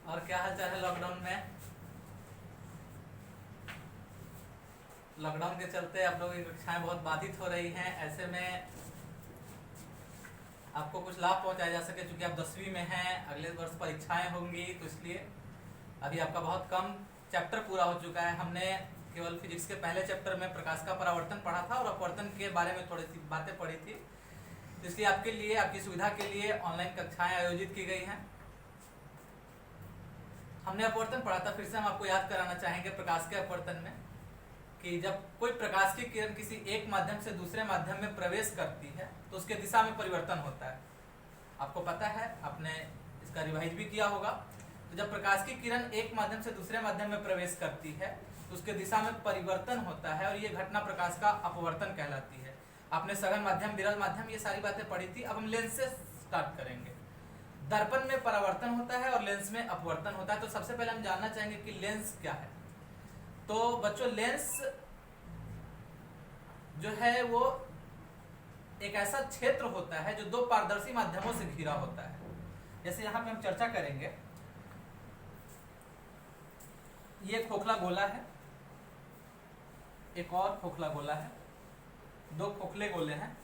और क्या हाल चाल है लॉकडाउन में? लॉकडाउन के चलते आप लोगों की कक्षाएं बहुत बाधित हो रही हैं। ऐसे में आपको कुछ लाभ पहुंचाया जा सके, क्योंकि आप 10वीं में हैं, अगले वर्ष परीक्षाएं होंगी, तो इसलिए अभी आपका बहुत कम चैप्टर पूरा हो चुका है। हमने केवल फिजिक्स के पहले चैप्टर में प्रकाश का परावर्तन पढ़ा था और अपवर्तन के बारे में थोड़ी सी बातें पढ़ी थी। तो इसलिए आपके लिए, आपकी सुविधा के लिए ऑनलाइन कक्षाएं आयोजित की गई हैं। हमने अपवर्तन पढ़ा था, फिर से हम आपको याद कराना चाहेंगे प्रकाश के अपवर्तन में कि जब कोई प्रकाश की किरण किसी एक माध्यम से दूसरे माध्यम में प्रवेश करती है तो उसके दिशा में परिवर्तन होता है। आपको पता है, आपने इसका रिवाइज भी किया होगा। तो जब प्रकाश की किरण एक माध्यम से दूसरे माध्यम में प्रवेश करती है तो उसके दिशा में परिवर्तन होता है और ये घटना प्रकाश का अपवर्तन कहलाती है। आपने सघन माध्यम, विरल माध्यम, ये सारी बातें पढ़ी थी। अब हम लेंस से स्टार्ट करेंगे। दर्पण में परावर्तन होता है और लेंस में अपवर्तन होता है। तो सबसे पहले हम जानना चाहेंगे कि लेंस क्या है। तो बच्चों, लेंस जो है वो एक ऐसा क्षेत्र होता है जो दो पारदर्शी माध्यमों से घिरा होता है। जैसे यहाँ पे हम चर्चा करेंगे, ये खोखला गोला है, एक और खोखला गोला है, दो खोखले गोले हैं,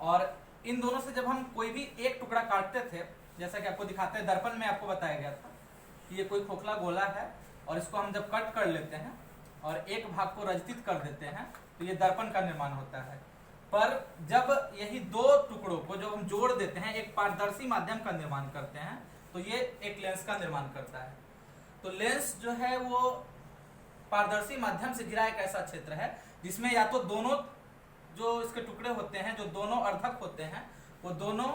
और इन दोनों से जब हम कोई भी एक टुकड़ा काटते थे, जैसा कि आपको दिखाते हैं, दर्पण में आपको बताया गया था कि ये कोई खोखला गोला है और इसको हम जब कट कर लेते हैं और एक भाग को रजतित कर देते हैं तो ये दर्पण का निर्माण होता है। पर जब यही दो टुकड़ों को जब हम जोड़ देते हैं, एक पारदर्शी माध्यम का निर्माण करते हैं, तो ये एक लेंस का निर्माण करता है। तो लेंस जो है वो पारदर्शी माध्यम से घिरा एक ऐसा क्षेत्र है जिसमें या तो दोनों जो इसके टुकड़े होते हैं, जो दोनों अर्धक होते हैं, वो दोनों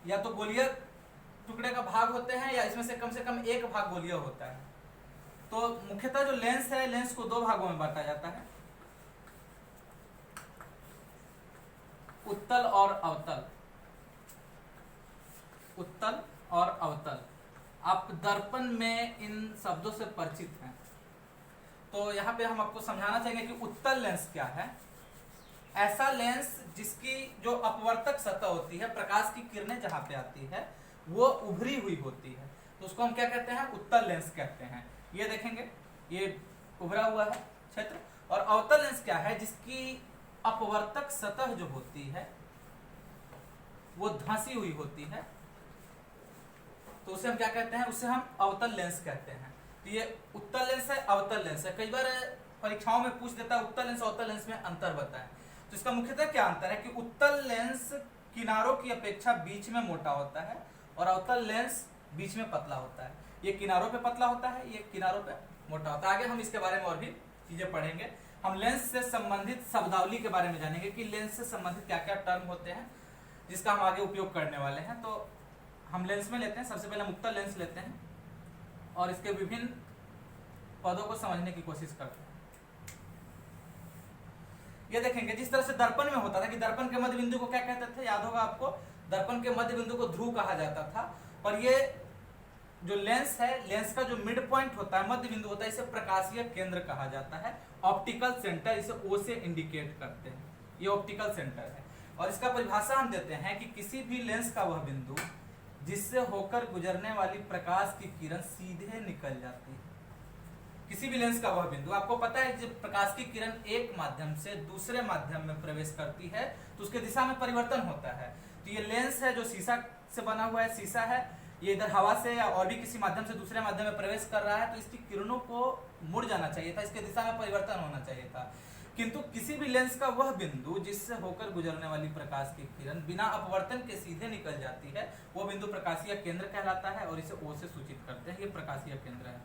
या तो गोलीय टुकड़े का भाग होते हैं या इसमें से कम एक भाग गोलीय होता है। तो मुख्यतः जो लेंस है, लेंस को दो भागों में बांटा जाता है, उत्तल और अवतल। उत्तल और अवतल, आप दर्पण में इन शब्दों से परिचित हैं। तो यहाँ पे हम आपको समझाना चाहेंगे कि उत्तल लेंस क्या है। ऐसा लेंस जिसकी जो अपवर्तक सतह होती है, प्रकाश की किरणें जहां पे आती है वो उभरी हुई होती है, तो उसको हम क्या कहते हैं? उत्तल लेंस कहते हैं। ये देखेंगे, ये उभरा हुआ है क्षेत्र। और अवतल लेंस क्या है? जिसकी अपवर्तक सतह जो होती है वो धंसी हुई होती है, तो उसे हम क्या कहते हैं? उसे हम अवतल लेंस कहते हैं। तो ये उत्तल लेंस है, अवतल लेंस है। कई बार परीक्षाओं में पूछ देता है उत्तल लेंस और अवतल लेंस में अंतर बताएं। तो इसका मुख्यतः क्या अंतर है कि उत्तल लेंस किनारों की अपेक्षा बीच में मोटा होता है और अवतल लेंस बीच में पतला होता है। ये किनारों पे पतला होता है, ये किनारों पे मोटा होता है। आगे हम इसके बारे में और भी चीजें पढ़ेंगे। हम लेंस से संबंधित शब्दावली के बारे में जानेंगे कि लेंस से संबंधित क्या क्या टर्म होते हैं जिसका हम आगे उपयोग करने वाले हैं। तो हम लेंस में लेते हैं, सबसे पहले हम उत्तल लेंस लेते हैं और इसके विभिन्न पदों को समझने की कोशिश करते हैं। ये देखेंगे, जिस तरह से दर्पण में होता था कि दर्पण के मध्य बिंदु को क्या कहते थे? याद होगा आपको, दर्पण के मध्य बिंदु को ध्रुव कहा जाता था। पर ये जो लेंस है, लेंस का जो मिड पॉइंट होता है, मध्य बिंदु होता है, इसे प्रकाशीय केंद्र कहा जाता है। ऑप्टिकल सेंटर, इसे ओ से इंडिकेट करते हैं, ये ऑप्टिकल सेंटर है। और इसका परिभाषा हम देते हैं कि किसी भी लेंस का वह बिंदु जिससे होकर गुजरने वाली प्रकाश की किरण सीधे निकल जाती है। किसी भी लेंस का वह बिंदु, आपको पता है जब प्रकाश की किरण एक माध्यम से दूसरे माध्यम में प्रवेश करती है तो उसके दिशा में परिवर्तन होता है। तो ये लेंस है जो शीशा से बना हुआ है, शीशा है, ये इधर हवा से या और भी किसी माध्यम से दूसरे माध्यम में प्रवेश कर रहा है, तो इसकी किरणों को मुड़ जाना चाहिए था, इसके दिशा में परिवर्तन होना चाहिए था। किंतु किसी भी लेंस का वह बिंदु जिससे होकर गुजरने वाली प्रकाश की किरण बिना अपवर्तन के सीधे निकल जाती है, वो बिंदु प्रकाशीय केंद्र कहलाता है और इसे ओ से सूचित करते हैं। ये प्रकाशीय केंद्र है।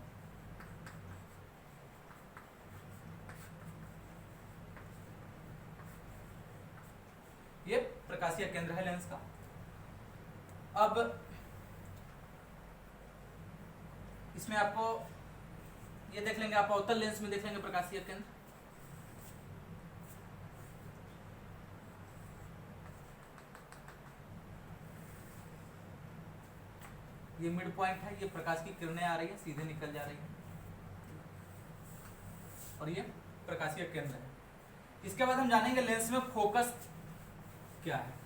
ये प्रकाशीय केंद्र है लेंस का। अब इसमें आपको ये देख लेंगे, आप अवतल लेंस में देख लेंगे प्रकाशीय केंद्र। ये मिड पॉइंट है, ये प्रकाश की किरणें आ रही है, सीधे निकल जा रही है, और ये प्रकाशीय केंद्र है। इसके बाद हम जानेंगे लेंस में फोकस क्या है।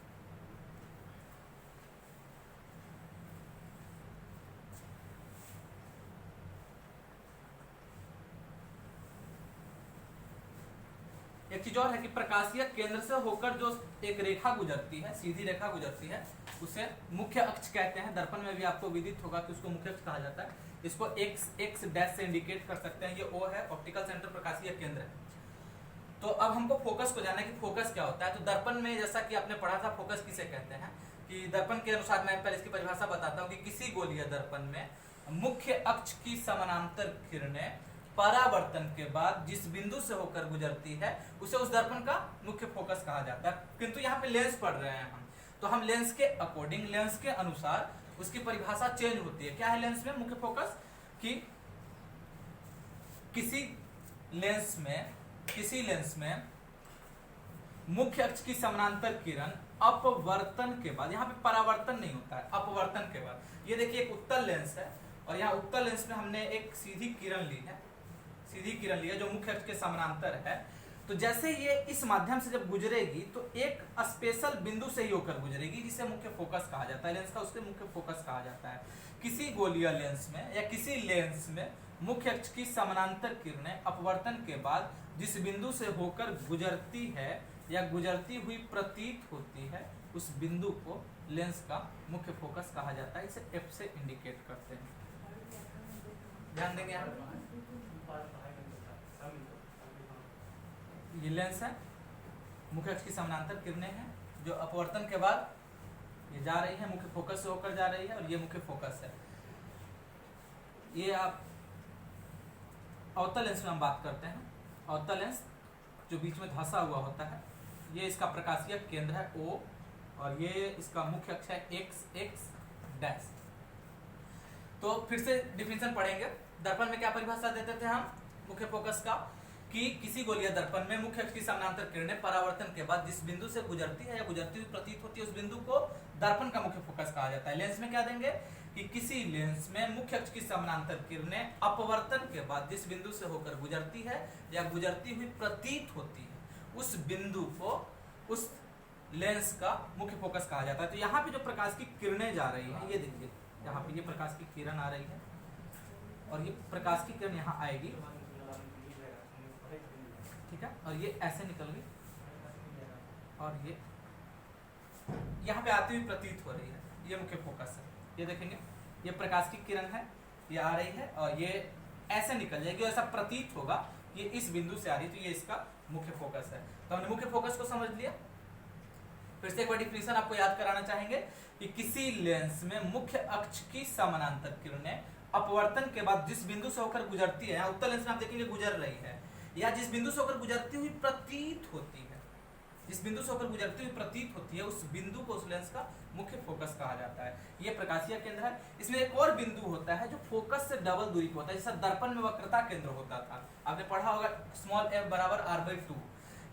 एक चीज और है कि प्रकाशीय केंद्र से होकर जो एक रेखा गुजरती है, सीधी रेखा गुजरती है, उसे मुख्य अक्ष कहते हैं। दर्पण में भी आपको विदित होगा कि उसको मुख्य अक्ष कहा जाता है। इसको एक्स डैश से इंडिकेट कर सकते हैं, ये O है, ऑप्टिकल सेंटर प्रकाशीय केंद्र है। तो अब हमको फोकस को जानना है कि फोकस क्या होता है। तो दर्पण में जैसा कि आपने पढ़ा था फोकस किसे कहते हैं, कि दर्पण के अनुसार मैं पहले इसकी परिभाषा बताता हूँ कि किसी गोलीय दर्पण में मुख्य अक्ष की समानांतर किरणें परावर्तन के बाद जिस बिंदु से होकर गुजरती है उसे उस दर्पण का मुख्य फोकस कहा जाता है। किंतु यहाँ पे लेंस पढ़ रहे हैं हम, तो हम लेंस के अकॉर्डिंग, लेंस के अनुसार उसकी परिभाषा चेंज होती है। क्या है लेंस में मुख्य फोकस, कि किसी लेंस में मुख्य अक्ष की समानांतर किरण अपवर्तन के बाद, यहाँ पे परावर्तन नहीं होता है, अपवर्तन के बाद, ये देखिए एक उत्तल लेंस है और यहाँ उत्तल लेंस में हमने एक सीधी किरण ली है जो मुख्य अक्ष के समानांतर है। तो जैसे ये इस माध्यम से जब गुजरेगी तो एक स्पेशल बिंदु से ही होकर गुजरेगी जिसे मुख्य फोकस कहा जाता है, लेंस का उसके मुख्य फोकस कहा जाता है। किसी गोलीय लेंस में या किसी लेंस में मुख्य अक्ष की समानांतर किरणें अपवर्तन के बाद जिस बिंदु से होकर गुजरती है या गुजरती हुई प्रतीत होती है उस बिंदु को लेंस का मुख्य फोकस कहा जाता है। इसे F से इंडिकेट करते हैं, ध्यान देंगे यहाँ। ये लेंस है, मुख्य अक्ष की समानांतर किरणें हैं जो अपवर्तन के बाद ये जा रही है, मुख्य फोकस से होकर जा रही है और ये मुख्य फोकस है। ये आप अवतल लेंस में हम बात करते हैं। अवतल लेंस जो बीच में धंसा हुआ होता है, ये इसका प्रकाशीय केंद्र है O और ये इसका मुख्य अक्ष है x डैश। तो फिर से डिफिनेशन पढ़ेंगे। दर्पण में क्या परिभाषा देते थे हम मुख्य फोकस का, कि किसी गोलीय दर्पण में मुख्य अक्ष की समानांतर किरणें परावर्तन के बाद जिस बिंदु से गुजरती है या गुजरती हुई प्रतीत होती है उस बिंदु को दर्पण का मुख्य फोकस कहा जाता है। लेंस में क्या देंगे कि किसी लेंस में मुख्य अक्ष की समानांतर किरणें अपवर्तन के बाद जिस बिंदु से होकर गुजरती है या गुजरती हुई प्रतीत होती है उस बिंदु को उस लेंस का मुख्य फोकस कहा जाता है। तो यहाँ पे जो प्रकाश की किरणें जा रही है, ये देखिए यहाँ पे ये प्रकाश की किरण आ रही है और ये प्रकाश की किरण यहाँ आएगी, ठीक है, और ये ऐसे निकल गई और ये यहाँ पे आती हुई प्रतीत हो रही है, ये मुख्य फोकस है। ये देखेंगे ये प्रकाश की किरण है, ये आ रही है और ये ऐसे निकल जाएगी, ऐसा प्रतीत होगा कि ये इस बिंदु से आ रही है, तो ये इसका मुख्य फोकस है। तो हमने मुख्य फोकस को समझ लिया। फिर से एक बार डिफिनेशन आपको याद कराना चाहेंगे कि किसी लेंस में मुख्य अक्ष की समानांतर किरणें अपवर्तन के बाद जिस बिंदु से होकर गुजरती है, उत्तल लेंस में आप देखेंगे गुजर रही है, या जिस बिंदु से होकर गुजरती हुई प्रतीत होती है, जिस बिंदु से होकर गुजरती हुई प्रतीत होती है उस बिंदु को उस लेंस का मुख्य फोकस कहा जाता है। ये प्रकाशीय केंद्र है। इसमें एक और बिंदु होता है जो फोकस से डबल दूरी पर होता है, जैसा दर्पण में वक्रता केंद्र होता था, आपने पढ़ा होगा स्मॉल f बराबर r/2,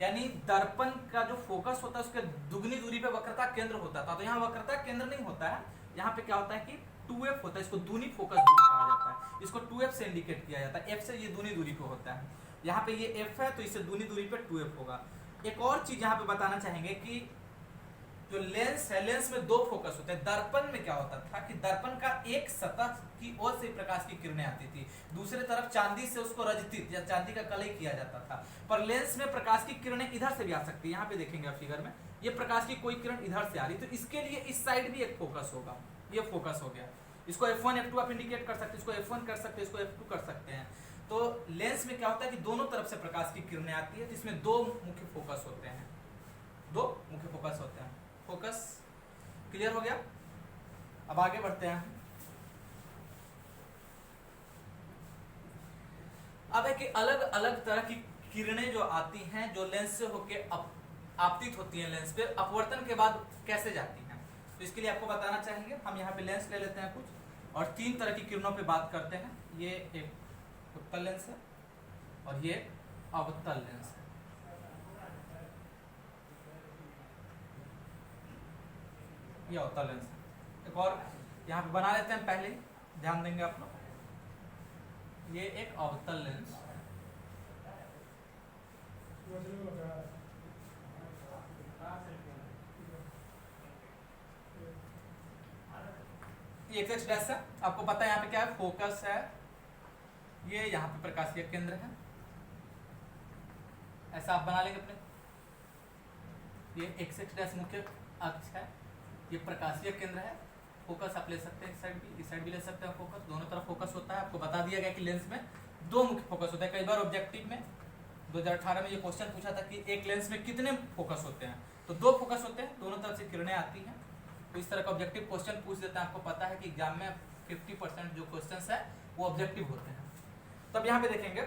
यानी दर्पण का जो फोकस होता है उसके दुगनी दूरी पे वक्रता केंद्र होता था। तो यहाँ वक्रता केंद्र नहीं होता है, यहाँ पे क्या होता है कि 2f होता है, इसको दूनी फोकस दूरी कहा जाता है, इसको 2f से इंडिकेट किया जाता है। f से ये दूनी दूरी पे होता है, यहाँ पे ये f है तो इससे दूनी दूरी पे 2f होगा। एक और चीज यहाँ पे बताना चाहेंगे कि जो लेंस है, लेंस में दो फोकस होते हैं। दर्पण में क्या होता था कि दर्पण का एक सतह की ओर से प्रकाश की किरणें आती थी, दूसरे तरफ चांदी से उसको रजतित या चांदी का कलई किया जाता था। पर लेंस में प्रकाश की किरणें इधर से भी आ सकती है। यहाँ पे देखेंगे आप फिगर में, ये प्रकाश की कोई किरण इधर से आ रही, तो इसके लिए इस साइड भी एक फोकस होगा, ये फोकस हो गया। इसको F1 F2 आप इंडिकेट कर सकते हैं, इसको F1 कर सकते हैं, इसको F2 कर सकते हैं। तो लेंस में क्या होता है कि दोनों तरफ से प्रकाश की किरणें आती है, तो इसमें दो मुख्य फोकस होते हैं, दो मुख्य फोकस होते हैं। फोकस क्लियर हो गया? अब आगे बढ़ते हैं। अब है कि अलग अलग तरह की किरणें जो आती हैं, जो लेंस से होके आपतित होती हैं लेंस पे, अपवर्तन के बाद कैसे जाती हैं, तो इसके लिए आपको बताना चाहेंगे। हम यहाँ पे लेंस ले लेते हैं कुछ और तीन तरह की किरणों पे बात करते हैं। ये एक उत्तल लेंस है और ये अवतल लेंस है। ये अवतल लेंस है। एक और यहाँ पे बना लेते हैं, पहले ध्यान देंगे आप लोग। ये एक अवतल लेंस, ये x डैश है। आपको पता है यहाँ पे क्या है, फोकस है, ये यहाँ पे प्रकाशीय केंद्र है ऐसा आप बना लेंगे अपने। ये एक्स एक्स डैश मुख्य अक्ष है, ये प्रकाशीय केंद्र है। फोकस आप ले सकते हैं इस साइड भी, इस साइड भी ले सकते हैं फोकस, दोनों तरफ फोकस होता है। आपको बता दिया गया कि लेंस में दो मुख्य फोकस होते हैं। कई बार ऑब्जेक्टिव में 2018 में ये क्वेश्चन पूछा था कि एक लेंस में कितने फोकस होते हैं, तो दो फोकस होते हैं, दोनों तरफ से किरणें आती हैं। तो इस तरह का ऑब्जेक्टिव क्वेश्चन पूछ देता है। आपको पता है कि एग्जाम में 50% जो क्वेश्चन है वो ऑब्जेक्टिव होते हैं। तो अब यहाँ पे देखेंगे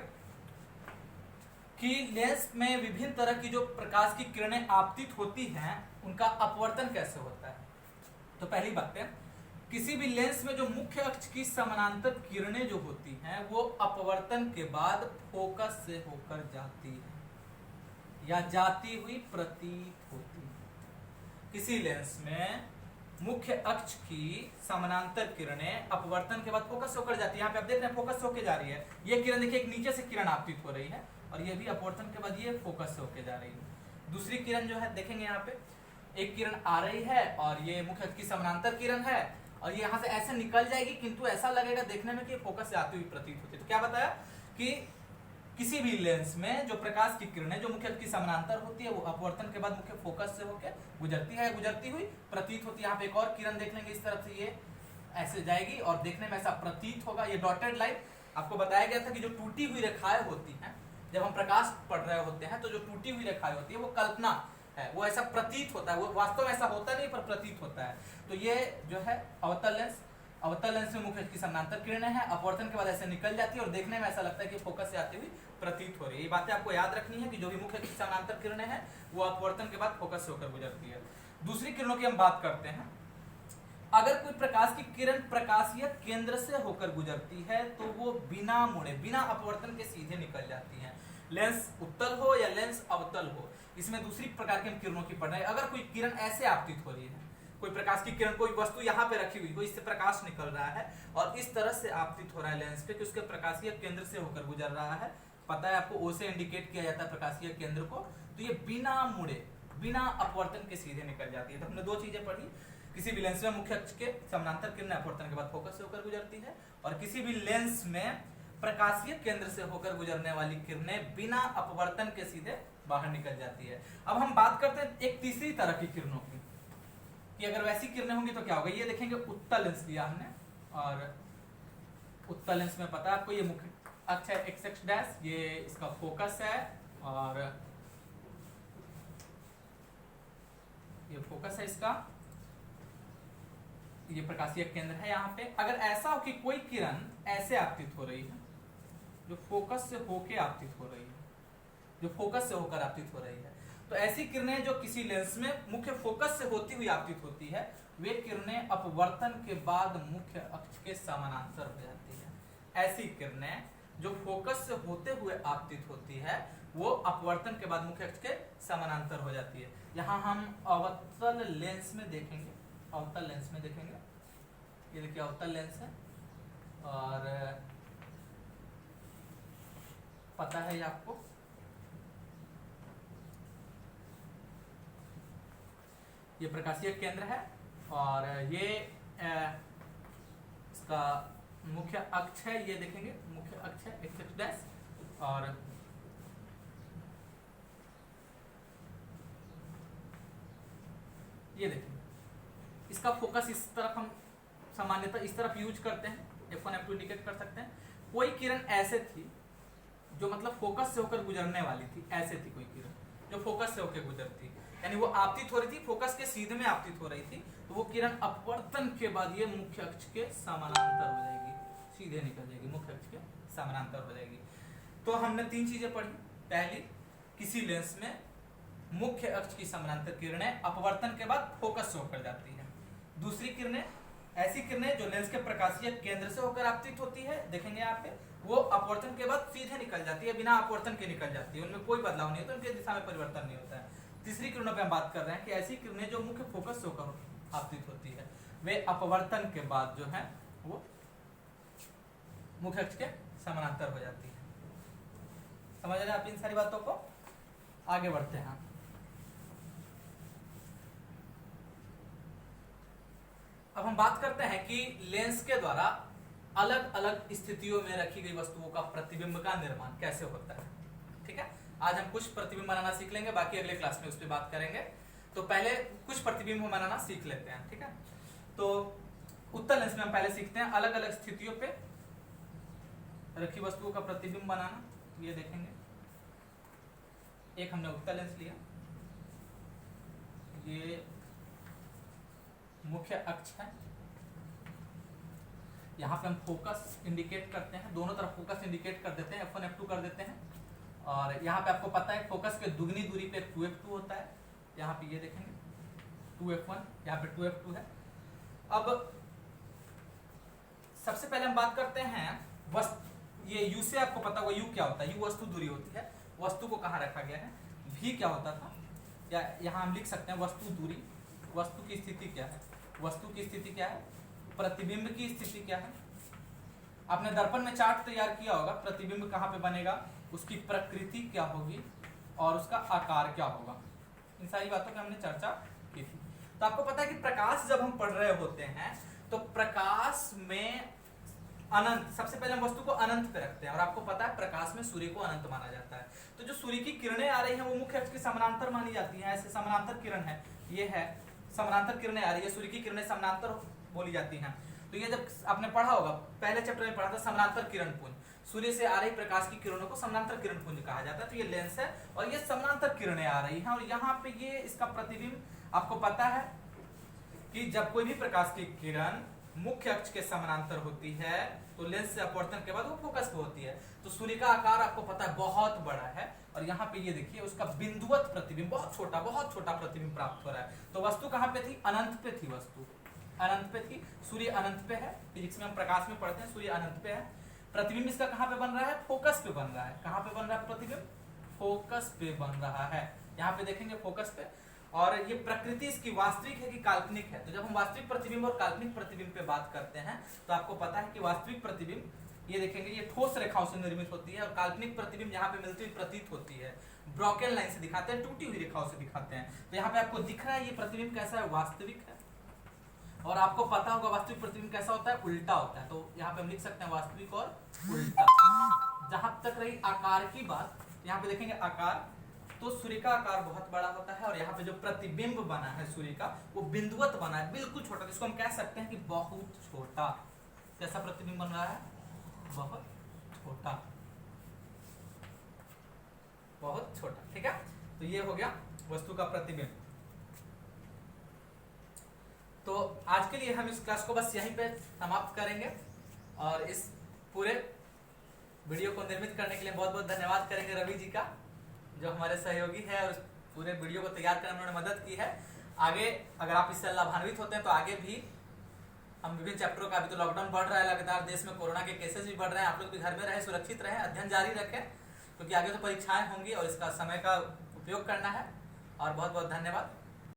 कि लेंस में विभिन्न तरह की जो प्रकाश की किरणें आपतित होती हैं उनका अपवर्तन कैसे होता है। तो पहली बात है, किसी भी लेंस में जो मुख्य अक्ष की समानांतर किरणें जो होती हैं वो अपवर्तन के बाद फोकस से होकर जाती है या जाती हुई प्रतीत होती है। किसी लेंस में मुख्य अक्ष की समानांतर किरणें अपवर्तन के बाद फोकस से होकर जाती है। यहाँ पे आप देख रहे हैं फोकस से होकर जा रही है। ये किरण देखिए, एक नीचे से किरण आपतित हो रही है और ये भी अपवर्तन के बाद ये फोकस से होकर जा रही है। दूसरी किरण जो है देखेंगे, यहाँ पे एक किरण आ रही है और ये मुख्य अक्ष की समानांतर किरण है और ये यहाँ से ऐसे निकल जाएगी, किंतु ऐसा लगेगा देखने में कि फोकस से आती हुई प्रतीत होती है। तो क्या बताया कि किसी भी लेंस में जो प्रकाश की किरणें जो मुख्य अक्ष की समानांतर होती है वो अपवर्तन के बाद मुख्य फोकस से होकर गुजरती है, गुजरती हुई प्रतीत होती है। यहाँ पे एक और किरण देख लेंगे, इस तरफ से ये ऐसे जाएगी और देखने में ऐसा प्रतीत होगा। ये डॉटेड लाइन आपको बताया गया था कि जो टूटी हुई रेखाएं होती हैं, जब हम प्रकाश पढ़ रहे होते हैं तो जो टूटी हुई रेखाएं होती है वो कल्पना है, वो ऐसा प्रतीत होता है, वो वास्तव में ऐसा होता नहीं पर प्रतीत होता है। तो ये जो है अवतल लेंस में मुख्य अक्ष की समानांतर किरणें हैं, अपवर्तन के बाद ऐसे निकल जाती है और देखने में ऐसा लगता है कि फोकस से आती हुई प्रतीत हो रही है। ये बातें आपको याद रखनी है कि जो भी मुख्य अक्ष की समानांतर किरणें हैं वो अपवर्तन के बाद फोकस से होकर गुजरती है। दूसरी किरणों की हम बात करते हैं। अगर कोई प्रकाश की किरण प्रकाशीय केंद्र से होकर गुजरती है तो वो बिना मुड़े, बिना अपवर्तन के सीधे निकल जाती है। लेंस उत्तल हो या लेंस अवतल हो, इसमें दूसरी प्रकार की हम किरणों की पढ़ रहे हैं। अगर कोई किरण ऐसे आपतित हो रही है, कोई प्रकाश की किरण, कोई वस्तु यहाँ पे रखी हुई, कोई इससे प्रकाश निकल रहा है और इस तरह से आपतित हो रहा है लेंस पे कि उसके प्रकाशीय केंद्र से होकर गुजर रहा है। पता है आपको, ओ से इंडिकेट किया जाता है प्रकाशीय केंद्र को। तो ये बिना मुड़े, बिना अपवर्तन के सीधे निकल जाती है। तो हमने दो चीजें पढ़ी, किसी भी लेंस में मुख्य अक्ष के समानांतर किरणें अपवर्तन के बाद फोकस से होकर गुजरती है और किसी भी लेंस में प्रकाशीय केंद्र से होकर गुजरने वाली किरणें बिना अपवर्तन के सीधे बाहर निकल जाती है। अब हम बात करते हैं एक तीसरी तरह की किरणों की, कि अगर वैसी किरणें होंगी तो क्या होगा। ये देखेंगे उत्तल लेंस लिया हमने और उत्तल लेंस में पता है आपको ये मुख्य अक्ष है एक्स एक्स डैश, ये इसका फोकस है और ये फोकस है इसका, ये प्रकाशीय केंद्र है यहाँ पे। अगर ऐसा हो कि कोई किरण ऐसे आपतित हो रही है, जो फोकस से होके आपतित हो रही है, जो फोकस से होकर आपतित हो रही है, तो ऐसी किरणें जो किसी लेंस में मुख्य फोकस से होती हुई आपतित होती है, वे किरणें अपवर्तन के बाद मुख्य अक्ष के समानांतर हो जाती है। ऐसी किरणें जो फोकस से होते हुए आपतित होती है वो अपवर्तन के बाद मुख्य अक्ष के समानांतर हो जाती है। यहाँ हम अवतल लेंस में देखेंगे, अवतल लेंस में देखेंगे, ये देखिए अवतल लेंस है और पता है ये आपको, ये प्रकाशीय केंद्र है और ये इसका मुख्य अक्ष है। ये देखेंगे मुख्य अक्ष है एक्स एक्स डैश और ये देखेंगे इसका फोकस इस तरफ, हम सामान्यतः इस तरफ यूज करते हैं, F1 F2 इंडिकेट कर सकते हैं। कोई किरण ऐसे थी जो मतलब फोकस से होकर गुजरने वाली थी, ऐसे थी कोई किरण जो फोकस से होकर गुजरती, यानी वो आपतित हो रही थी, फोकस के सीधे में आपतित हो रही थी, तो वो किरण अपवर्तन के बाद ये मुख्य अक्ष के समानांतर हो जाएगी, सीधे निकल जाएगी, मुख्य अक्ष के समानांतर हो जाएगी। तो हमने तीन चीजें पढ़ी। पहली, किसी लेंस में मुख्य अक्ष की समानांतर किरणें अपवर्तन के बाद फोकस से होकर जाती है। दूसरी किरणें, ऐसी किरणें जो लेंस के प्रकाशीय केंद्र से होकर आपतित होती है, देखेंगे यहाँ पे, वो अपवर्तन के बाद सीधे निकल जाती है, बिना अपवर्तन के निकल जाती है, उनमें कोई बदलाव नहीं होता, उनके दिशा में परिवर्तन नहीं होता है। तीसरी किरणों पे हम बात कर रहे हैं कि ऐसी किरणें जो मुख्य फोकस से होकर आपतित होती है, वे अपवर्तन के बाद जो है वो मुख्य अक्ष के समानांतर हो जाती है। समझ रहे हैं आप इन सारी बातों को? आगे बढ़ते हैं। अब हम बात करते हैं कि लेंस के द्वारा अलग अलग स्थितियों में रखी गई वस्तुओं का प्रतिबिंब का निर्माण कैसे होता है। ठीक है, आज हम कुछ प्रतिबिंब बनाना सीख लेंगे, बाकी अगले क्लास में उस पर बात करेंगे। तो पहले कुछ प्रतिबिंब बनाना सीख लेते हैं, ठीक है। तो उत्तल लेंस में हम पहले सीखते हैं अलग अलग स्थितियों पे रखी वस्तुओं का प्रतिबिंब बनाना। ये देखेंगे, एक हमने उत्तल लेंस लिया, ये मुख्य अक्ष है, यहाँ पे हम फोकस इंडिकेट करते हैं, दोनों तरफ फोकस इंडिकेट कर देते हैं, F1 F2 कर देते हैं। और यहाँ पे आपको पता है फोकस के दुगनी दूरी पे 2F2 होता है, यहाँ पे ये देखेंगे 2F1, यहाँ पे 2F2 है। अब सबसे पहले हम बात करते हैं ये U से आपको पता होगा U क्या होता है, U वस्तु दूरी होती है, वस्तु को कहाँ रखा गया है। V क्या होता था, या यहाँ हम लिख सकते हैं वस्तु दूरी, वस्तु की स्थिति क्या है, वस्तु की स्थिति क्या है, प्रतिबिंब की स्थिति क्या है। आपने दर्पण में चार्ट तैयार किया होगा, प्रतिबिंब कहाँ पे बनेगा, उसकी प्रकृति क्या होगी और उसका आकार क्या होगा, इन सारी बातों की हमने चर्चा की थी। तो आपको पता है कि प्रकाश जब हम पढ़ रहे होते हैं तो प्रकाश में अनंत, सबसे पहले हम वस्तु को अनंत पे रखते हैं, और आपको पता है प्रकाश में सूर्य को अनंत माना जाता है। तो जो सूर्य की किरणें आ रही हैं वो मुख्य अक्ष के समानांतर मानी जाती हैं। ऐसे समानांतर किरण है, ये है समानांतर किरणें आ रही है, सूर्य की किरणें समानांतर बोली जाती हैं। तो ये जब आपने पढ़ा होगा, पहले चैप्टर में पढ़ा था समानांतर किरण पुंज, सूर्य से आ रही प्रकाश की किरणों को समानांतर किरण पुंज कहा जाता है। तो ये लेंस है और ये समानांतर किरणें आ रही हैं, और यहाँ पे ये इसका प्रतिबिंब, आपको पता है कि जब कोई भी प्रकाश की किरण मुख्य अक्ष के समानांतर होती है तो लेंस से अपवर्तन के बाद वो फोकस पे होती है। तो सूर्य का आकार आपको पता है बहुत बड़ा है, और यहाँ पे ये देखिए उसका बिंदुवत प्रतिबिंब बहुत छोटा प्रतिबिंब प्राप्त हो रहा है। तो वस्तु कहाँ पे थी, अनंत पे थी, वस्तु अनंत पे थी, सूर्य अनंत पे है, फिजिक्स में हम प्रकाश में पढ़ते हैं सूर्य अनंत पे है। प्रतिबिंब इसका कहाँ पे बन रहा है, फोकस पे बन रहा है। कहाँ पे बन रहा है प्रतिबिंब, फोकस पे बन रहा है, यहाँ पे देखेंगे फोकस पे। और ये प्रकृति इसकी वास्तविक है कि काल्पनिक है। तो जब हम वास्तविक प्रतिबिंब और काल्पनिक प्रतिबिंब पे बात करते हैं तो आपको पता है कि वास्तविक प्रतिबिंब, ये देखेंगे ये ठोस रेखाओं से निर्मित होती है, और काल्पनिक प्रतिबिंब यहाँ पे मिलती हुई प्रतीत होती है, ब्रोकन लाइन से दिखाते हैं, टूटी हुई रेखाओं से दिखाते हैं। तो यहाँ पे आपको दिख रहा है ये प्रतिबिंब कैसा है, वास्तविक है। और आपको पता होगा वास्तविक प्रतिबिंब कैसा होता है, उल्टा होता है। तो यहाँ पे हम लिख सकते हैं वास्तविक और उल्टा। जहां तक रही आकार की बात, यहाँ पे देखेंगे आकार, तो सूर्य का आकार बहुत बड़ा होता है, और यहाँ पे जो प्रतिबिंब बना है सूर्य का वो बिंदुवत बना है, बिल्कुल छोटा, जिसको हम कह सकते हैं कि बहुत छोटा। कैसा प्रतिबिंब बन रहा है, बहुत छोटा, बहुत छोटा, ठीक है। तो ये हो गया वस्तु का प्रतिबिंब। तो आज के लिए हम इस क्लास को बस यहीं पे समाप्त करेंगे, और इस पूरे वीडियो को निर्मित करने के लिए बहुत बहुत धन्यवाद करेंगे रवि जी का, जो हमारे सहयोगी है और पूरे वीडियो को तैयार करने में उन्होंने मदद की है। आगे अगर आप इससे लाभान्वित होते हैं तो आगे भी हम विभिन्न चैप्टरों का, अभी तो लॉकडाउन बढ़ रहा है लगातार, देश में कोरोना के केसेस भी बढ़ रहे हैं, आप लोग भी घर में रहें, सुरक्षित रहें, अध्ययन जारी रखें, क्योंकि आगे तो परीक्षाएं होंगी और इसका समय का उपयोग करना है। और बहुत बहुत धन्यवाद।